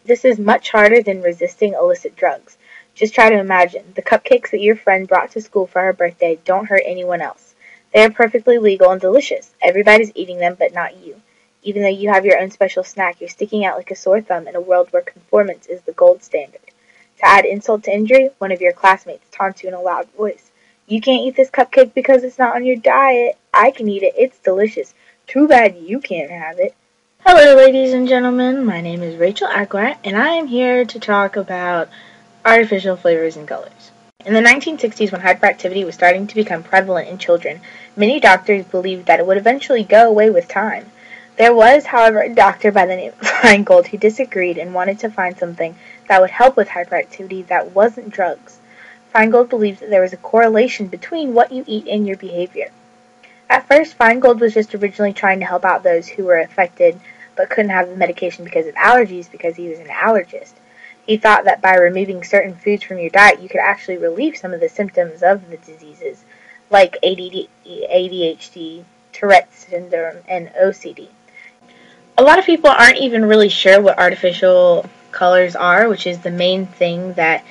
This is much harder than resisting illicit drugs. Just try to imagine. The cupcakes that your friend brought to school for her birthday don't hurt anyone else. They are perfectly legal and delicious. Everybody's eating them, but not you. Even though you have your own special snack, you're sticking out like a sore thumb in a world where conformance is the gold standard. To add insult to injury, one of your classmates taunts you in a loud voice. You can't eat this cupcake because it's not on your diet. I can eat it. It's delicious. Too bad you can't have it. Hello, ladies and gentlemen. My name is Rachel Aguilar, and I am here to talk about artificial flavors and colors. In the 1960s, when hyperactivity was starting to become prevalent in children, many doctors believed that it would eventually go away with time. There was, however, a doctor by the name of Feingold who disagreed and wanted to find something that would help with hyperactivity that wasn't drugs. Feingold believed that there was a correlation between what you eat and your behavior. At first, Feingold was just originally trying to help out those who were affected but couldn't have the medication because of allergies because he was an allergist. He thought that by removing certain foods from your diet, you could actually relieve some of the symptoms of the diseases, like ADHD, Tourette's syndrome, and OCD. A lot of people aren't even really sure what artificial colors are, which is the main thing that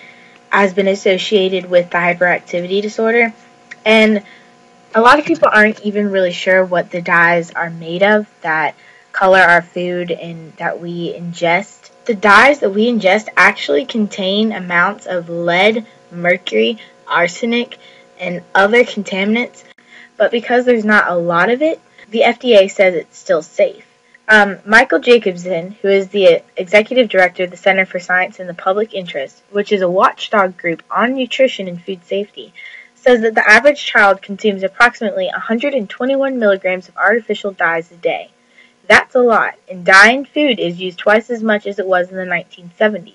has been associated with the hyperactivity disorder. And a lot of people aren't even really sure what the dyes are made of that color our food and that we ingest. The dyes that we ingest actually contain amounts of lead, mercury, arsenic, and other contaminants, but because there's not a lot of it, the FDA says it's still safe. Michael Jacobson, who is the executive director of the Center for Science and the Public Interest, which is a watchdog group on nutrition and food safety, says that the average child consumes approximately 121 milligrams of artificial dyes a day. That's a lot, and dye in food is used twice as much as it was in the 1970s.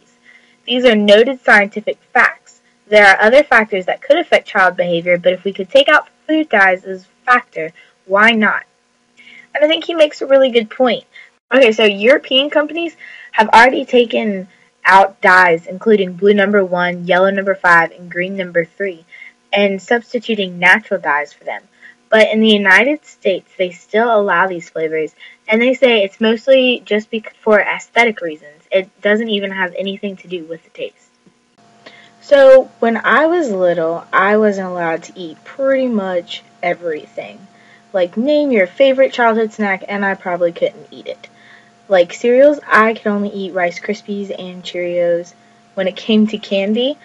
These are noted scientific facts. There are other factors that could affect child behavior, but if we could take out food dyes as a factor, why not? And I think he makes a really good point. Okay, so European companies have already taken out dyes, including blue number 1, yellow number 5, and green number 3, and substituting natural dyes for them. But in the United States, they still allow these flavors, and they say it's mostly just for aesthetic reasons. It doesn't even have anything to do with the taste. So, when I was little, I wasn't allowed to eat pretty much everything. Like, name your favorite childhood snack, and I probably couldn't eat it. Like, cereals, I could only eat Rice Krispies and Cheerios. When it came to candy,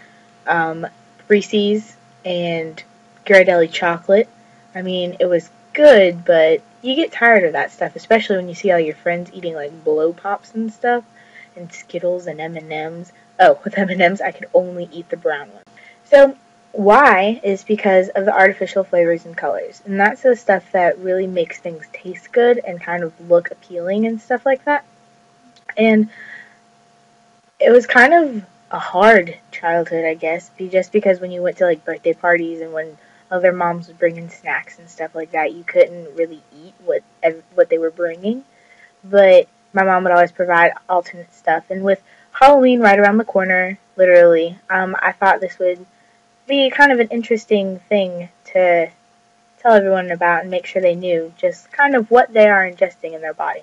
Reese's and Ghirardelli chocolate. I mean, it was good, but you get tired of that stuff, especially when you see all your friends eating, like, Blow Pops and stuff, and Skittles and M&Ms. Oh, with M&Ms, I could only eat the brown one. So, why is because of the artificial flavors and colors. And that's the stuff that really makes things taste good and kind of look appealing and stuff like that. And it was kind of a hard childhood, I guess, just because when you went to like birthday parties and when other moms would bring in snacks and stuff like that, you couldn't really eat what they were bringing. But my mom would always provide alternate stuff. And with Halloween right around the corner, literally, I thought this would be kind of an interesting thing to tell everyone about and make sure they knew just kind of what they are ingesting in their body.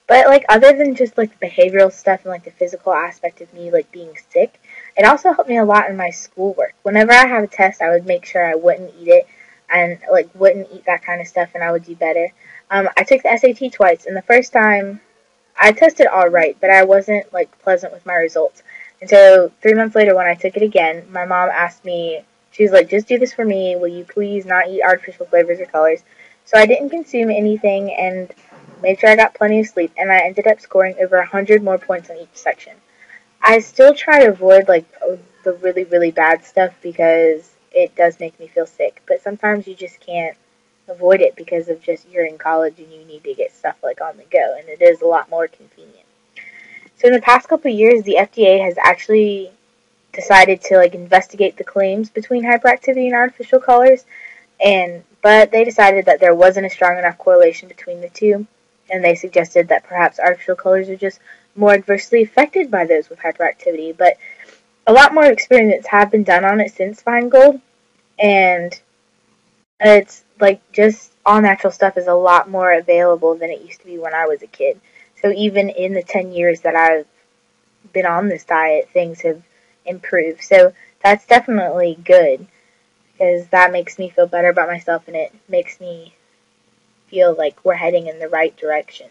But like other than just like the behavioral stuff and like the physical aspect of me like being sick, it also helped me a lot in my schoolwork. Whenever I have a test, I would make sure I wouldn't eat it and like wouldn't eat that kind of stuff, and I would do better. I took the SAT twice, and the first time I tested all right, but I wasn't like pleasant with my results. And so 3 months later when I took it again, my mom asked me, she was like, just do this for me. Will you please not eat artificial flavors or colors? So I didn't consume anything and made sure I got plenty of sleep, and I ended up scoring over 100 more points on each section. I still try to avoid like the really, really bad stuff because it does make me feel sick. But sometimes you just can't avoid it because of just you're in college and you need to get stuff like on the go, and it is a lot more convenient. So in the past couple of years, the FDA has actually decided to like investigate the claims between hyperactivity and artificial colors, but they decided that there wasn't a strong enough correlation between the two, and they suggested that perhaps artificial colors are just more adversely affected by those with hyperactivity. But a lot more experiments have been done on it since Feingold, and it's like just all natural stuff is a lot more available than it used to be when I was a kid. So even in the 10 years that I've been on this diet, things have improved. So that's definitely good, because that makes me feel better about myself, and it makes me feel like we're heading in the right direction.